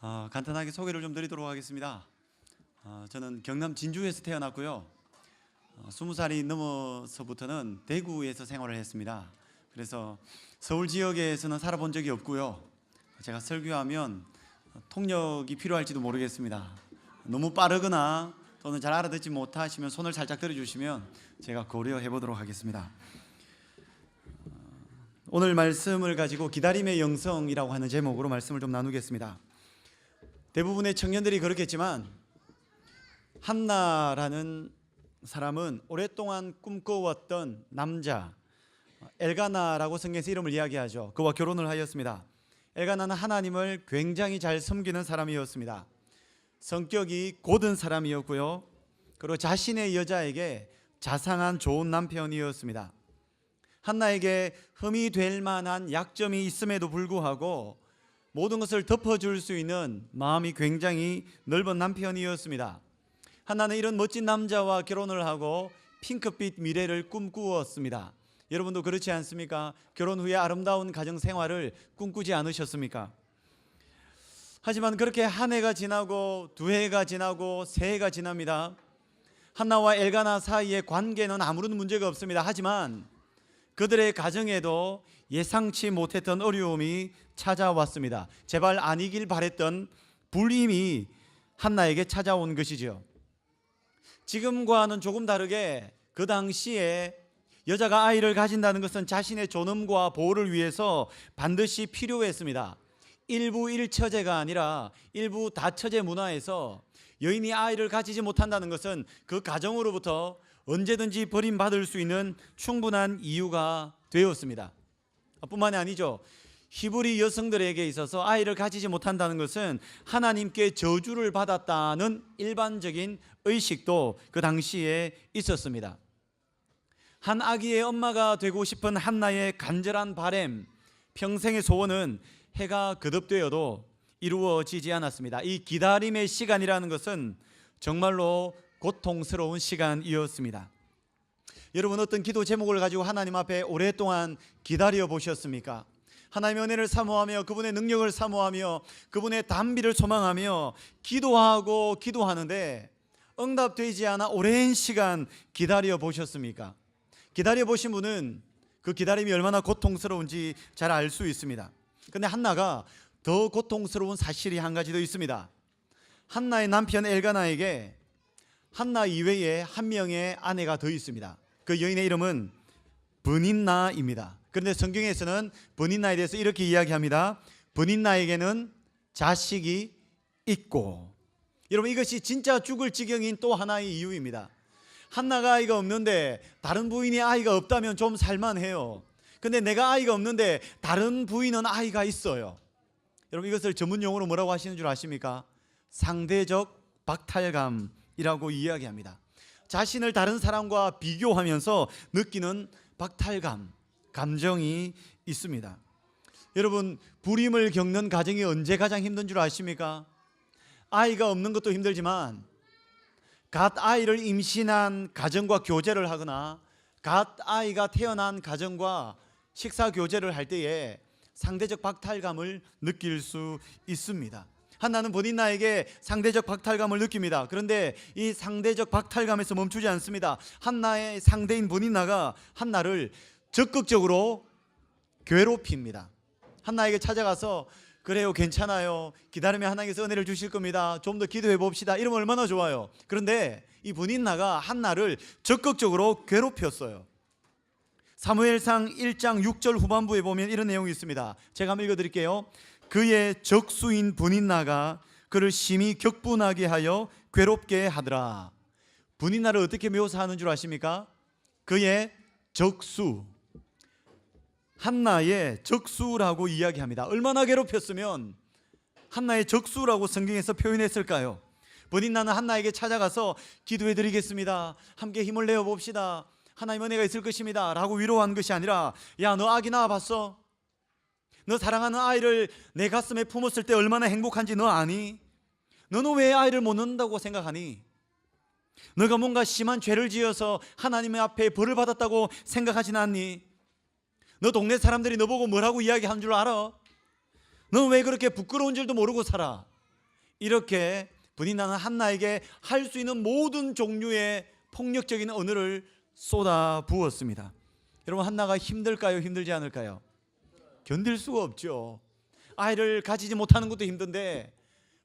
간단하게 소개를 좀 드리도록 하겠습니다. 저는 경남 진주에서 태어났고요. 20살이 넘어서부터는 대구에서 생활을 했습니다. 그래서 서울 지역에서는 살아본 적이 없고요. 제가 설교하면 통역이 필요할지도 모르겠습니다. 너무 빠르거나 또는 잘 알아듣지 못하시면 손을 살짝 들어주시면 제가 고려해 보도록 하겠습니다. 오늘 말씀을 가지고 기다림의 영성이라고 하는 제목으로 말씀을 좀 나누겠습니다. 대부분의 청년들이 그렇겠지만 한나라는 사람은 오랫동안 꿈꿔왔던 남자 엘가나라고 성경에서 이름을 이야기하죠. 그와 결혼을 하였습니다. 엘가나는 하나님을 굉장히 잘 섬기는 사람이었습니다. 성격이 고든 사람이었고요. 그리고 자신의 여자에게 자상한 좋은 남편이었습니다. 한나에게 흠이 될 만한 약점이 있음에도 불구하고 모든 것을 덮어줄 수 있는 마음이 굉장히 넓은 남편이었습니다. 한나는 이런 멋진 남자와 결혼을 하고 핑크빛 미래를 꿈꾸었습니다. 여러분도 그렇지 않습니까? 결혼 후에 아름다운 가정 생활을 꿈꾸지 않으셨습니까? 하지만 그렇게 한 해가 지나고 두 해가 지나고 세 해가 지납니다. 한나와 엘가나 사이의 관계는 아무런 문제가 없습니다. 하지만 그들의 가정에도 예상치 못했던 어려움이 찾아왔습니다. 제발 아니길 바랬던 불임이 한나에게 찾아온 것이죠. 지금과는 조금 다르게 그 당시에 여자가 아이를 가진다는 것은 자신의 존엄과 보호를 위해서 반드시 필요했습니다. 일부 일처제가 아니라 일부 다처제 문화에서 여인이 아이를 가지지 못한다는 것은 그 가정으로부터 언제든지 버림받을 수 있는 충분한 이유가 되었습니다. 뿐만이 아니죠. 히브리 여성들에게 있어서 아이를 가지지 못한다는 것은 하나님께 저주를 받았다는 일반적인 의식도 그 당시에 있었습니다. 한 아기의 엄마가 되고 싶은 한나의 간절한 바람, 평생의 소원은 해가 거듭되어도 이루어지지 않았습니다. 이 기다림의 시간이라는 것은 정말로 고통스러운 시간이었습니다. 여러분, 어떤 기도 제목을 가지고 하나님 앞에 오랫동안 기다려 보셨습니까? 하나님의 은혜를 사모하며 그분의 능력을 사모하며 그분의 단비를 소망하며 기도하고 기도하는데 응답되지 않아 오랜 시간 기다려 보셨습니까? 기다려 보신 분은 그 기다림이 얼마나 고통스러운지 잘 알 수 있습니다. 그런데 한나가 더 고통스러운 사실이 한 가지 더 있습니다. 한나의 남편 엘가나에게 한나 이외에 한 명의 아내가 더 있습니다. 그 여인의 이름은 브닌나입니다. 그런데 성경에서는 브닌나에 대해서 이렇게 이야기합니다. 브닌나에게는 자식이 있고. 여러분, 이것이 진짜 죽을 지경인 또 하나의 이유입니다. 한나가 아이가 없는데 다른 부인이 아이가 없다면 좀 살만해요. 근데 내가 아이가 없는데 다른 부인은 아이가 있어요. 여러분, 이것을 전문 용어로 뭐라고 하시는 줄 아십니까? 상대적 박탈감이라고 이야기합니다. 자신을 다른 사람과 비교하면서 느끼는 박탈감, 감정이 있습니다. 여러분, 불임을 겪는 가정이 언제 가장 힘든 줄 아십니까? 아이가 없는 것도 힘들지만 갓 아이를 임신한 가정과 교제를 하거나 갓 아이가 태어난 가정과 식사 교제를 할 때에 상대적 박탈감을 느낄 수 있습니다. 한나는 브닌나에게 상대적 박탈감을 느낍니다. 그런데 이 상대적 박탈감에서 멈추지 않습니다. 한나의 상대인 브닌나가 한나를 적극적으로 괴롭힙니다. 한나에게 찾아가서 그래요, 괜찮아요, 기다리면 하나님께서 은혜를 주실 겁니다, 좀 더 기도해 봅시다, 이러면 얼마나 좋아요. 그런데 이 브닌나가 한나를 적극적으로 괴롭혔어요. 사무엘상 1장 6절 후반부에 보면 이런 내용이 있습니다. 제가 한번 읽어드릴게요. 그의 적수인 브닌나가 그를 심히 격분하게 하여 괴롭게 하더라. 브닌나를 어떻게 묘사하는 줄 아십니까? 그의 적수, 한나의 적수라고 이야기합니다. 얼마나 괴롭혔으면 한나의 적수라고 성경에서 표현했을까요? 브닌나는 한나에게 찾아가서 기도해 드리겠습니다, 함께 힘을 내어 봅시다, 하나님 은혜가 있을 것입니다 라고 위로한 것이 아니라, 야, 너 아기 낳아봤어? 너 사랑하는 아이를 내 가슴에 품었을 때 얼마나 행복한지 너 아니? 너는 왜 아이를 못 낳는다고 생각하니? 너가 뭔가 심한 죄를 지어서 하나님의 앞에 벌을 받았다고 생각하진 않니? 너 동네 사람들이 너보고 뭐라고 이야기하는 줄 알아? 너 왜 그렇게 부끄러운 줄도 모르고 살아? 이렇게 브니나는 한나에게 할 수 있는 모든 종류의 폭력적인 언어를 쏟아 부었습니다. 여러분, 한나가 힘들까요? 힘들지 않을까요? 견딜 수가 없죠. 아이를 가지지 못하는 것도 힘든데,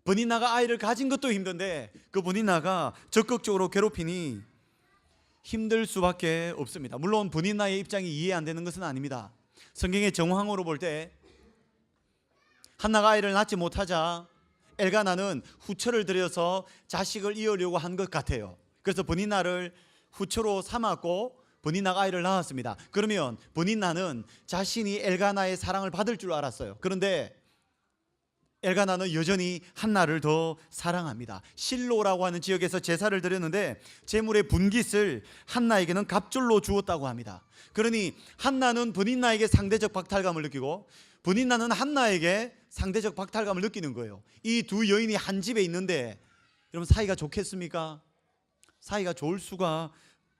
브니나가 아이를 가진 것도 힘든데, 그 브니나가 적극적으로 괴롭히니 힘들 수밖에 없습니다. 물론 브니나의 입장이 이해 안 되는 것은 아닙니다. 성경의 정황으로 볼 때 한나가 아이를 낳지 못하자 엘가나는 후처를 들여서 자식을 이으려고 한 것 같아요. 그래서 브니나를 후처로 삼았고 브니나가 아이를 낳았습니다. 그러면 브니나는 자신이 엘가나의 사랑을 받을 줄 알았어요. 그런데 엘가나는 여전히 한나를 더 사랑합니다. 실로라고 하는 지역에서 제사를 드렸는데 제물의 분깃을 한나에게는 갑줄로 주었다고 합니다. 그러니 한나는 브니나에게 상대적 박탈감을 느끼고 브니나는 한나에게 상대적 박탈감을 느끼는 거예요. 이 두 여인이 한 집에 있는데 여러분, 사이가 좋겠습니까? 사이가 좋을 수가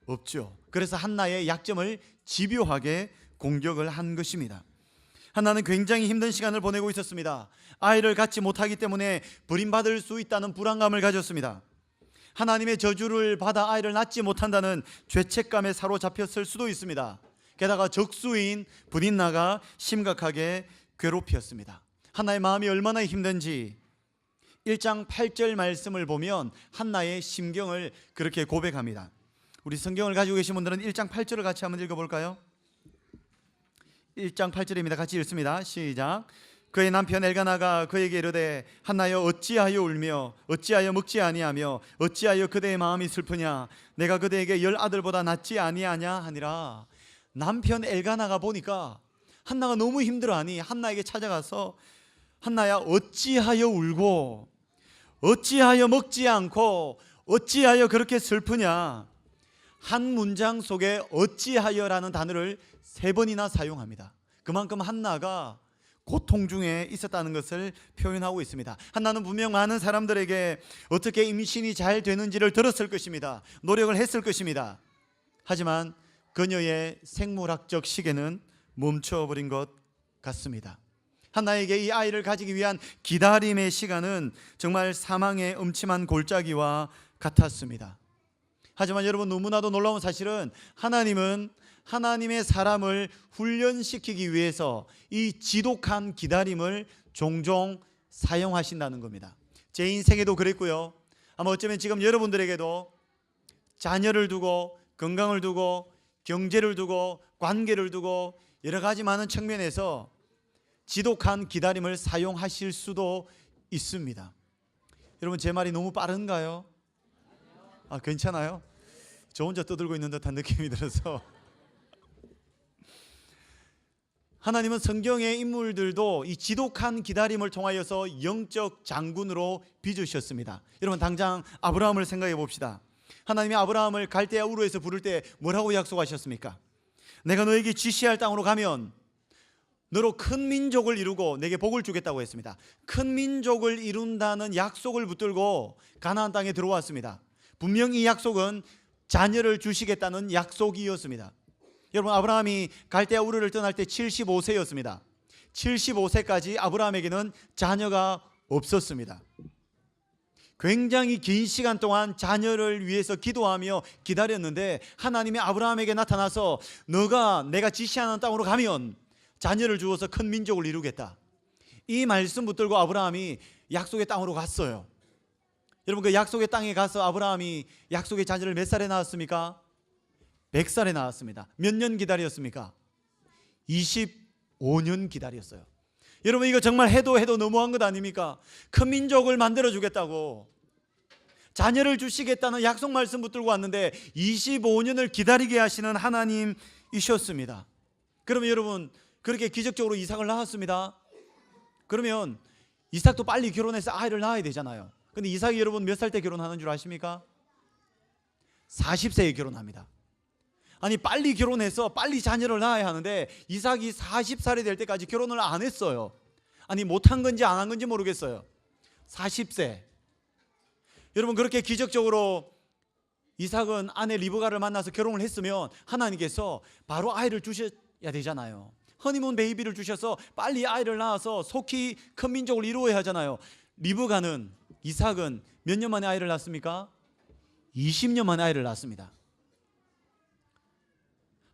없죠. 그래서 한나의 약점을 집요하게 공격을 한 것입니다. 한나는 굉장히 힘든 시간을 보내고 있었습니다. 아이를 갖지 못하기 때문에 버림받을 수 있다는 불안감을 가졌습니다. 하나님의 저주를 받아 아이를 낳지 못한다는 죄책감에 사로잡혔을 수도 있습니다. 게다가 적수인 브니나가 심각하게 괴롭혔습니다. 한나의 마음이 얼마나 힘든지 1장 8절 말씀을 보면 한나의 심경을 그렇게 고백합니다. 우리 성경을 가지고 계신 분들은 1장 8절을 같이 한번 읽어볼까요? 1장 8절입니다. 같이 읽습니다. 시작. 그의 남편 엘가나가 그에게 이르되 한나여 어찌하여 울며 어찌하여 먹지 아니하며 어찌하여 그대의 마음이 슬프냐 내가 그대에게 10 아들보다 낫지 아니하냐 하니라. 남편 엘가나가 보니까 한나가 너무 힘들어하니 한나에게 찾아가서 한나야 어찌하여 울고 어찌하여 먹지 않고 어찌하여 그렇게 슬프냐. 한 문장 속에 어찌하여라는 단어를 3번이나 사용합니다. 그만큼 한나가 고통 중에 있었다는 것을 표현하고 있습니다. 한나는 분명 많은 사람들에게 어떻게 임신이 잘 되는지를 들었을 것입니다. 노력을 했을 것입니다. 하지만 그녀의 생물학적 시계는 멈춰버린 것 같습니다. 한나에게 이 아이를 가지기 위한 기다림의 시간은 정말 사망의 음침한 골짜기와 같았습니다. 하지만 여러분, 너무나도 놀라운 사실은 하나님은 하나님의 사람을 훈련시키기 위해서 이 지독한 기다림을 종종 사용하신다는 겁니다. 제 인생에도 그랬고요. 아마 어쩌면 지금 여러분들에게도 자녀를 두고 건강을 두고 경제를 두고 관계를 두고 여러 가지 많은 측면에서 지독한 기다림을 사용하실 수도 있습니다. 여러분, 제 말이 너무 빠른가요? 괜찮아요? 저 혼자 떠들고 있는 듯한 느낌이 들어서. 하나님은 성경의 인물들도 이 지독한 기다림을 통하여서 영적 장군으로 빚으셨습니다. 여러분, 당장 아브라함을 생각해 봅시다. 하나님이 아브라함을 갈대아 우르에서 부를 때 뭐라고 약속하셨습니까? 내가 너에게 지시할 땅으로 가면 너로 큰 민족을 이루고 내게 복을 주겠다고 했습니다. 큰 민족을 이룬다는 약속을 붙들고 가나안 땅에 들어왔습니다. 분명히 이 약속은 자녀를 주시겠다는 약속이었습니다. 여러분, 아브라함이 갈대아 우르를 떠날 때 75세였습니다. 75세까지 아브라함에게는 자녀가 없었습니다. 굉장히 긴 시간 동안 자녀를 위해서 기도하며 기다렸는데 하나님이 아브라함에게 나타나서 너가 내가 지시하는 땅으로 가면 자녀를 주어서 큰 민족을 이루겠다. 이 말씀 붙들고 아브라함이 약속의 땅으로 갔어요. 여러분, 그 약속의 땅에 가서 아브라함이 약속의 자녀를 몇 살에 낳았습니까? 100살에 낳았습니다. 몇 년 기다렸습니까? 25년 기다렸어요. 여러분, 이거 정말 해도 너무한 것 아닙니까? 큰 민족을 만들어 주겠다고 자녀를 주시겠다는 약속 말씀 붙들고 왔는데 25년을 기다리게 하시는 하나님이셨습니다. 그러면 여러분, 그렇게 기적적으로 이삭을 낳았습니다. 그러면 이삭도 빨리 결혼해서 아이를 낳아야 되잖아요. 근데 이삭이 여러분 몇 살 때 결혼하는 줄 아십니까? 40세에 결혼합니다. 아니, 빨리 결혼해서 빨리 자녀를 낳아야 하는데 이삭이 40살이 될 때까지 결혼을 안 했어요. 아니, 못한 건지 안 한 건지 모르겠어요. 40세. 여러분, 그렇게 기적적으로 이삭은 아내 리브가를 만나서 결혼을 했으면 하나님께서 바로 아이를 주셔야 되잖아요. 허니문 베이비를 주셔서 빨리 아이를 낳아서 속히 큰 민족을 이루어야 하잖아요. 리브가는 이삭은 몇 년 만에 아이를 낳습니까? 20년 만에 아이를 낳습니다.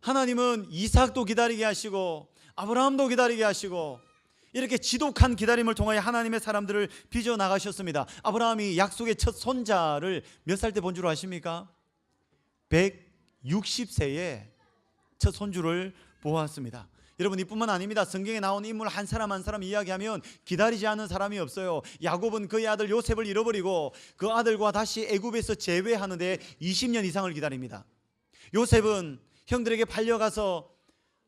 하나님은 이삭도 기다리게 하시고 아브라함도 기다리게 하시고 이렇게 지독한 기다림을 통하여 하나님의 사람들을 빚어 나가셨습니다. 아브라함이 약속의 첫 손자를 몇 살 때 본 줄 아십니까? 160세에 첫 손주를 보았습니다. 여러분, 이뿐만 아닙니다. 성경에 나온 인물 한 사람 한 사람 이야기하면 기다리지 않은 사람이 없어요. 야곱은 그의 아들 요셉을 잃어버리고 그 아들과 다시 애굽에서 재회하는데 20년 이상을 기다립니다. 요셉은 형들에게 팔려가서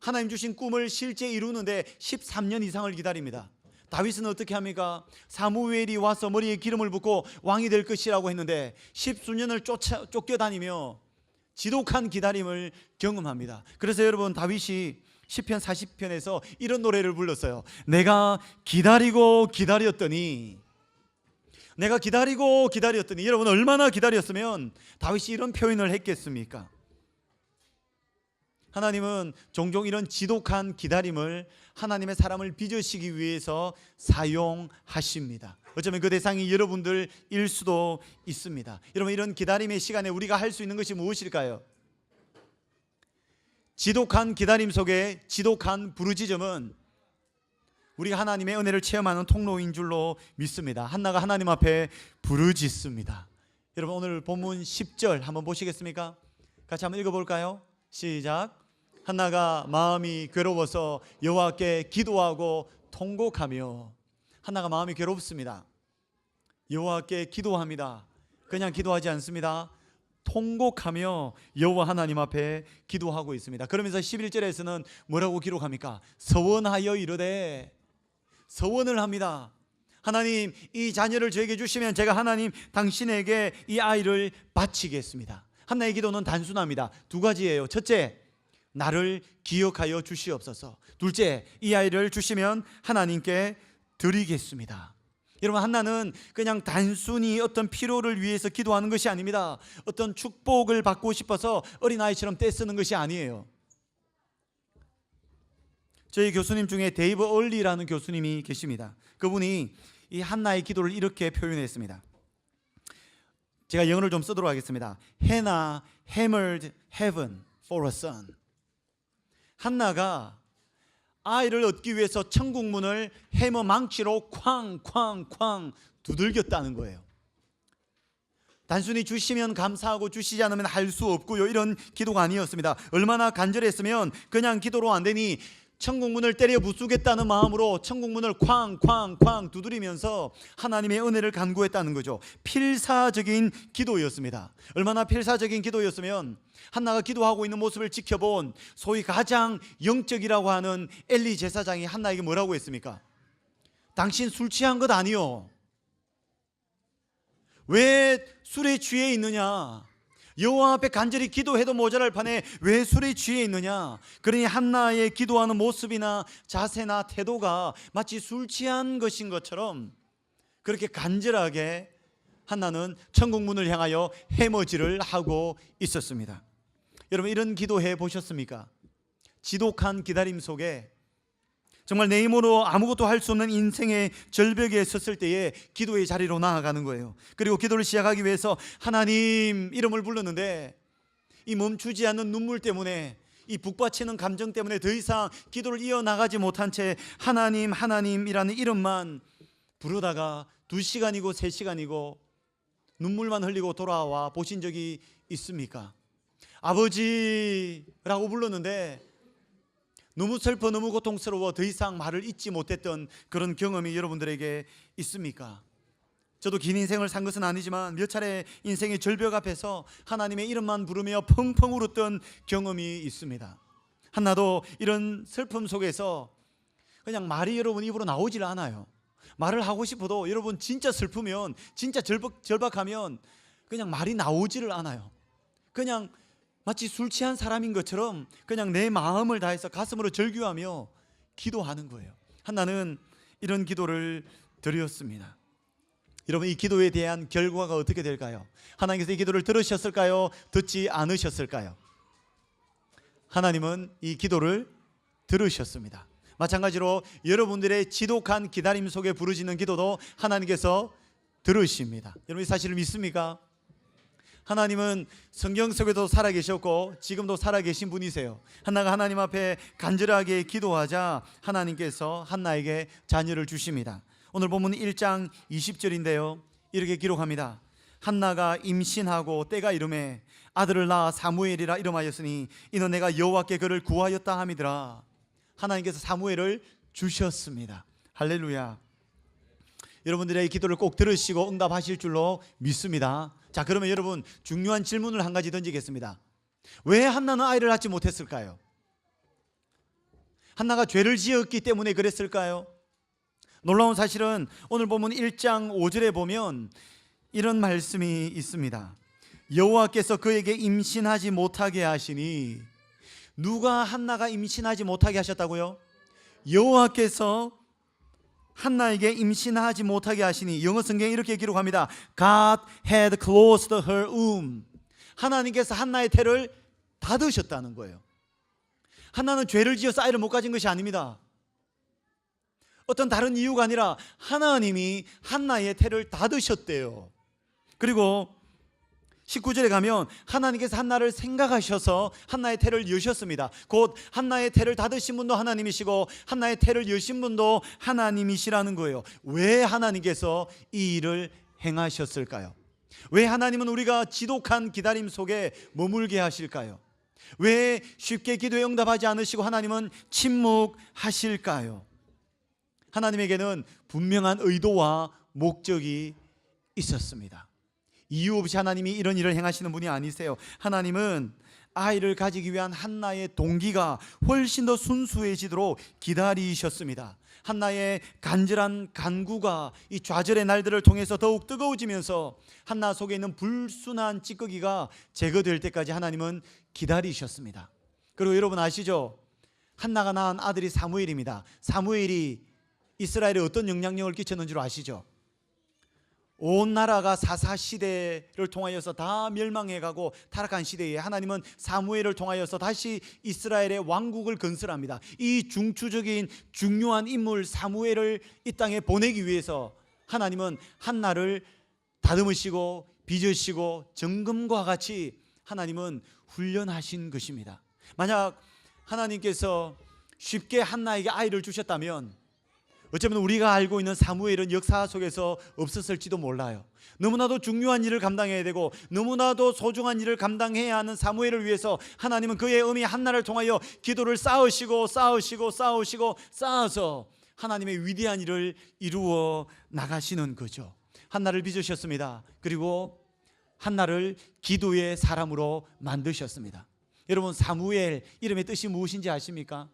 하나님 주신 꿈을 실제 이루는데 13년 이상을 기다립니다. 다윗은 어떻게 합니까? 사무엘이 와서 머리에 기름을 붓고 왕이 될 것이라고 했는데 10수년을 쫓겨다니며 지독한 기다림을 경험합니다. 그래서 여러분, 다윗이 시편 40편에서 이런 노래를 불렀어요. 내가 기다리고 기다렸더니, 내가 기다리고 기다렸더니. 여러분, 얼마나 기다렸으면 다윗이 이런 표현을 했겠습니까? 하나님은 종종 이런 지독한 기다림을 하나님의 사람을 빚으시기 위해서 사용하십니다. 어쩌면 그 대상이 여러분들일 수도 있습니다. 여러분, 이런 기다림의 시간에 우리가 할 수 있는 것이 무엇일까요? 지독한 기다림 속에 지독한 부르짖음은 우리가 하나님의 은혜를 체험하는 통로인 줄로 믿습니다. 한나가 하나님 앞에 부르짖습니다. 여러분, 오늘 본문 10절 한번 보시겠습니까? 같이 한번 읽어볼까요? 시작. 한나가 마음이 괴로워서 여호와께 기도하고 통곡하며. 한나가 마음이 괴롭습니다. 여호와께 기도합니다. 그냥 기도하지 않습니다. 통곡하며 여호와 하나님 앞에 기도하고 있습니다. 그러면서 11절에서는 뭐라고 기록합니까? 서원하여 이르되, 서원을 합니다. 하나님, 이 자녀를 저에게 주시면 제가 하나님 당신에게 이 아이를 바치겠습니다. 한나의 기도는 단순합니다. 두 가지예요. 첫째, 나를 기억하여 주시옵소서. 둘째, 이 아이를 주시면 하나님께 드리겠습니다. 여러분, 한나는 그냥 단순히 어떤 필요를 위해서 기도하는 것이 아닙니다. 어떤 축복을 받고 싶어서 어린아이처럼 떼쓰는 것이 아니에요. 저희 교수님 중에 데이브 얼리라는 교수님이 계십니다. 그분이 이 한나의 기도를 이렇게 표현했습니다. 제가 영어를 좀 쓰도록 하겠습니다. Hannah hammered heaven for a son. 한나가 아이를 얻기 위해서 천국 문을 해머 망치로 쾅쾅쾅 두들겼다는 거예요. 단순히 주시면 감사하고 주시지 않으면 할 수 없고요, 이런 기도가 아니었습니다. 얼마나 간절했으면 그냥 기도로 안 되니 천국 문을 때려 부수겠다는 마음으로 천국 문을 쾅쾅쾅 두드리면서 하나님의 은혜를 간구했다는 거죠. 필사적인 기도였습니다. 얼마나 필사적인 기도였으면 한나가 기도하고 있는 모습을 지켜본 소위 가장 영적이라고 하는 엘리 제사장이 한나에게 뭐라고 했습니까? 당신 술 취한 것 아니요, 왜 술에 취해 있느냐? 여호와 앞에 간절히 기도해도 모자랄 판에 왜 술에 취해 있느냐? 그러니 한나의 기도하는 모습이나 자세나 태도가 마치 술 취한 것인 것처럼 그렇게 간절하게 한나는 천국 문을 향하여 해머질을 하고 있었습니다. 여러분, 이런 기도해 보셨습니까? 지독한 기다림 속에 정말 내 힘으로 아무것도 할 수 없는 인생의 절벽에 섰을 때에 기도의 자리로 나아가는 거예요. 그리고 기도를 시작하기 위해서 하나님 이름을 불렀는데 이 멈추지 않는 눈물 때문에, 이 북받치는 감정 때문에 더 이상 기도를 이어나가지 못한 채 하나님 하나님이라는 이름만 부르다가 2시간이고 3시간이고 눈물만 흘리고 돌아와 보신 적이 있습니까? 아버지라고 불렀는데 너무 슬퍼, 너무 고통스러워 더 이상 말을 잇지 못했던 그런 경험이 여러분들에게 있습니까? 저도 긴 인생을 산 것은 아니지만 몇 차례 인생의 절벽 앞에서 하나님의 이름만 부르며 펑펑 울었던 경험이 있습니다. 한나도 이런 슬픔 속에서 그냥 말이 여러분 입으로 나오질 않아요. 말을 하고 싶어도 여러분 진짜 슬프면, 진짜 절박하면 그냥 말이 나오지를 않아요. 그냥 마치 술 취한 사람인 것처럼 그냥 내 마음을 다해서 가슴으로 절규하며 기도하는 거예요. 한나는 이런 기도를 드렸습니다. 여러분, 이 기도에 대한 결과가 어떻게 될까요? 하나님께서 이 기도를 들으셨을까요? 듣지 않으셨을까요? 하나님은 이 기도를 들으셨습니다. 마찬가지로 여러분들의 지독한 기다림 속에 부르짖는 기도도 하나님께서 들으십니다. 여러분 이 사실을 믿습니까? 하나님은 성경 속에도 살아계셨고 지금도 살아계신 분이세요. 한나가 하나님 앞에 간절하게 기도하자 하나님께서 한나에게 자녀를 주십니다. 오늘 본문 1장 20절인데요 이렇게 기록합니다. 한나가 임신하고 때가 이름에 아들을 낳아 사무엘이라 이름하였으니 이는 내가 여호와께 그를 구하였다 함이더라. 하나님께서 사무엘을 주셨습니다. 할렐루야. 여러분들의 기도를 꼭 들으시고 응답하실 줄로 믿습니다. 자, 그러면 여러분 중요한 질문을 한 가지 던지겠습니다. 왜 한나는 아이를 낳지 못했을까요? 한나가 죄를 지었기 때문에 그랬을까요? 놀라운 사실은 오늘 보면 1장 5절에 보면 이런 말씀이 있습니다. 여호와께서 그에게 임신하지 못하게 하시니. 누가 한나가 임신하지 못하게 하셨다고요? 여호와께서 한나에게 임신하지 못하게 하시니. 영어 성경에 이렇게 기록합니다. God had closed her womb. 하나님께서 한나의 태를 닫으셨다는 거예요. 한나는 죄를 지어서 아이를 못 가진 것이 아닙니다. 어떤 다른 이유가 아니라 하나님이 한나의 태를 닫으셨대요. 그리고 19절에 가면 하나님께서 한나를 생각하셔서 한나의 태를 여셨습니다. 곧 한나의 태를 닫으신 분도 하나님이시고 한나의 태를 여신 분도 하나님이시라는 거예요. 왜 하나님께서 이 일을 행하셨을까요? 왜 하나님은 우리가 지독한 기다림 속에 머물게 하실까요? 왜 쉽게 기도에 응답하지 않으시고 하나님은 침묵하실까요? 하나님에게는 분명한 의도와 목적이 있었습니다. 이유 없이 하나님이 이런 일을 행하시는 분이 아니세요. 하나님은 아이를 가지기 위한 한나의 동기가 훨씬 더 순수해지도록 기다리셨습니다. 한나의 간절한 간구가 이 좌절의 날들을 통해서 더욱 뜨거워지면서 한나 속에 있는 불순한 찌꺼기가 제거될 때까지 하나님은 기다리셨습니다. 그리고 여러분 아시죠? 한나가 낳은 아들이 사무엘입니다. 사무엘이 이스라엘에 어떤 영향력을 끼쳤는 줄 아시죠? 온 나라가 사사시대를 통하여서 다 멸망해가고 타락한 시대에 하나님은 사무엘을 통하여서 다시 이스라엘의 왕국을 건설합니다. 이 중추적인 중요한 인물 사무엘을 이 땅에 보내기 위해서 하나님은 한나를 다듬으시고 빚으시고 정금과 같이 하나님은 훈련하신 것입니다. 만약 하나님께서 쉽게 한나에게 아이를 주셨다면 어쩌면 우리가 알고 있는 사무엘은 역사 속에서 없었을지도 몰라요. 너무나도 중요한 일을 감당해야 되고 너무나도 소중한 일을 감당해야 하는 사무엘을 위해서 하나님은 그의 어미 한나를 통하여 기도를 쌓으시고 쌓아서 하나님의 위대한 일을 이루어 나가시는 거죠. 한나를 빚으셨습니다. 그리고 한나를 기도의 사람으로 만드셨습니다. 여러분 사무엘 이름의 뜻이 무엇인지 아십니까?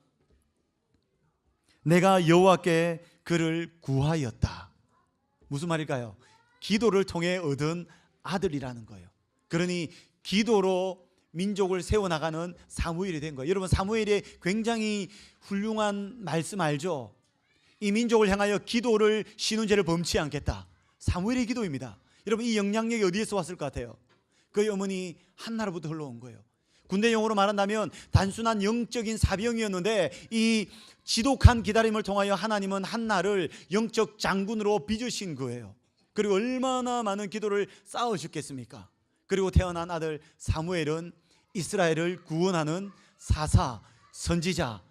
내가 여호와께 그를 구하였다. 무슨 말일까요? 기도를 통해 얻은 아들이라는 거예요. 그러니 기도로 민족을 세워나가는 사무엘이 된 거예요. 여러분 사무엘의 굉장히 훌륭한 말씀 알죠? 이 민족을 향하여 기도를 쉬는 죄를 범치 않겠다. 사무엘의 기도입니다. 여러분 이 영향력이 어디에서 왔을 것 같아요? 그의 어머니 한나로부터 흘러온 거예요. 군대 용어로 말한다면 단순한 영적인 사병이었는데 이 지독한 기다림을 통하여 하나님은 한나를 영적 장군으로 빚으신 거예요. 그리고 얼마나 많은 기도를 쌓으셨겠습니까? 그리고 태어난 아들 사무엘은 이스라엘을 구원하는 사사, 선지자,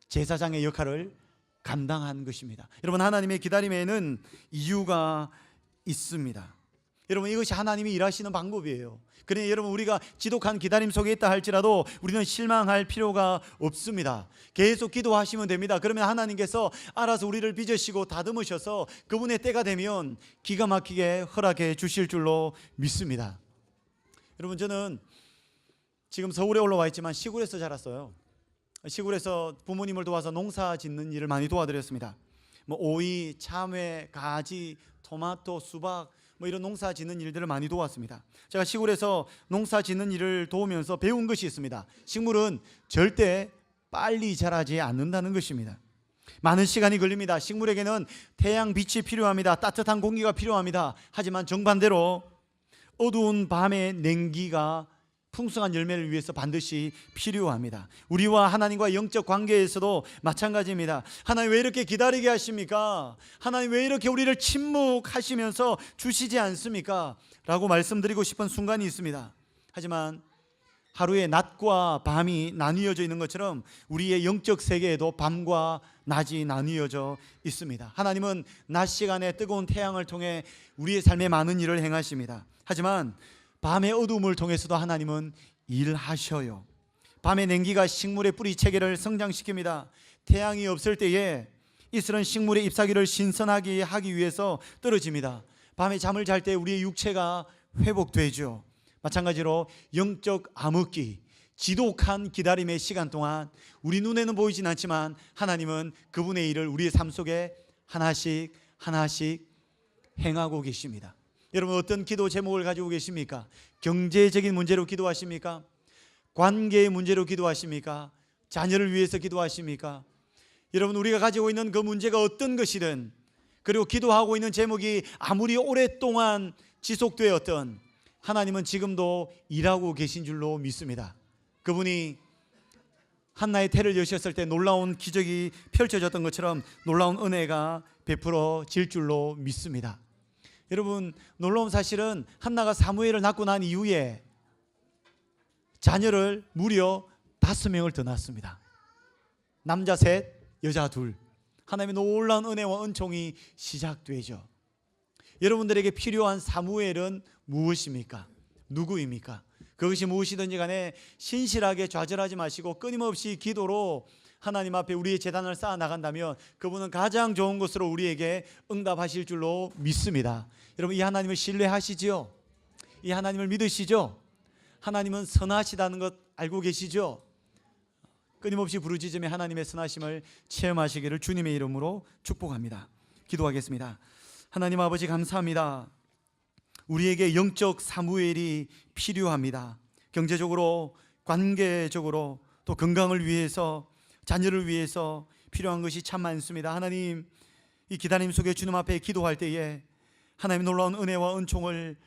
제사장의 역할을 감당한 것입니다. 여러분 하나님의 기다림에는 이유가 있습니다. 여러분 이것이 하나님이 일하시는 방법이에요. 그러니 여러분 우리가 지독한 기다림 속에 있다 할지라도 우리는 실망할 필요가 없습니다. 계속 기도하시면 됩니다. 그러면 하나님께서 알아서 우리를 빚으시고 다듬으셔서 그분의 때가 되면 기가 막히게 허락해 주실 줄로 믿습니다. 여러분 저는 지금 서울에 올라와 있지만 시골에서 자랐어요. 시골에서 부모님을 도와서 농사 짓는 일을 많이 도와드렸습니다. 오이, 참외, 가지, 토마토, 수박 이런 농사 짓는 일들을 많이 도왔습니다. 제가 시골에서 농사 짓는 일을 도우면서 배운 것이 있습니다. 식물은 절대 빨리 자라지 않는다는 것입니다. 많은 시간이 걸립니다. 식물에게는 태양 빛이 필요합니다. 따뜻한 공기가 필요합니다. 하지만 정반대로 어두운 밤의 냉기가 풍성한 열매를 위해서 반드시 필요합니다. 우리와 하나님과 영적 관계에서도 마찬가지입니다. 하나님 왜 이렇게 기다리게 하십니까? 하나님 왜 이렇게 우리를 침묵하시면서 주시지 않습니까? 라고 말씀드리고 싶은 순간이 있습니다. 하지만 하루에 낮과 밤이 나뉘어져 있는 것처럼 우리의 영적 세계에도 밤과 낮이 나뉘어져 있습니다. 하나님은 낮 시간에 뜨거운 태양을 통해 우리의 삶에 많은 일을 행하십니다. 하지만 밤의 어두움을 통해서도 하나님은 일하셔요. 밤의 냉기가 식물의 뿌리 체계를 성장시킵니다. 태양이 없을 때에 이슬은 식물의 잎사귀를 신선하게 하기 위해서 떨어집니다. 밤에 잠을 잘 때 우리의 육체가 회복되죠. 마찬가지로 영적 암흑기, 지독한 기다림의 시간 동안 우리 눈에는 보이진 않지만 하나님은 그분의 일을 우리의 삶 속에 하나씩 행하고 계십니다. 여러분 어떤 기도 제목을 가지고 계십니까? 경제적인 문제로 기도하십니까? 관계의 문제로 기도하십니까? 자녀를 위해서 기도하십니까? 여러분 우리가 가지고 있는 그 문제가 어떤 것이든, 그리고 기도하고 있는 제목이 아무리 오랫동안 지속되었던, 하나님은 지금도 일하고 계신 줄로 믿습니다. 그분이 한나의 태를 여셨을 때 놀라운 기적이 펼쳐졌던 것처럼 놀라운 은혜가 베풀어질 줄로 믿습니다. 여러분 놀라운 사실은 한나가 사무엘을 낳고 난 이후에 자녀를 무려 5명을 더 낳았습니다. 남자 3, 여자 2. 하나님의 놀라운 은혜와 은총이 시작되죠. 여러분들에게 필요한 사무엘은 무엇입니까? 누구입니까? 그것이 무엇이든지 간에 신실하게 좌절하지 마시고 끊임없이 기도로 하나님 앞에 우리의 재단을 쌓아 나간다면 그분은 가장 좋은 것으로 우리에게 응답하실 줄로 믿습니다. 여러분 이 하나님을 신뢰하시죠? 이 하나님을 믿으시죠? 하나님은 선하시다는 것 알고 계시죠? 끊임없이 부르짖으며 하나님의 선하심을 체험하시기를 주님의 이름으로 축복합니다. 기도하겠습니다. 하나님 아버지 감사합니다. 우리에게 영적 사무엘이 필요합니다. 경제적으로, 관계적으로, 또 건강을 위해서, 자녀를 위해서 필요한 것이 참 많습니다. 하나님 이 기다림 속에 주님 앞에 기도할 때에 하나님 놀라운 은혜와 은총을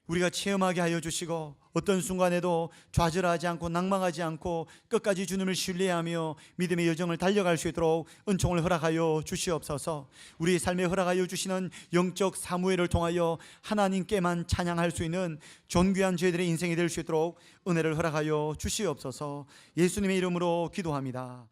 우리가 체험하게 하여 주시고 어떤 순간에도 좌절하지 않고 낭망하지 않고 끝까지 주님을 신뢰하며 믿음의 여정을 달려갈 수 있도록 은총을 허락하여 주시옵소서. 우리 삶에 허락하여 주시는 영적 사무엘을 통하여 하나님께만 찬양할 수 있는 존귀한 저희들의 인생이 될 수 있도록 은혜를 허락하여 주시옵소서. 예수님의 이름으로 기도합니다.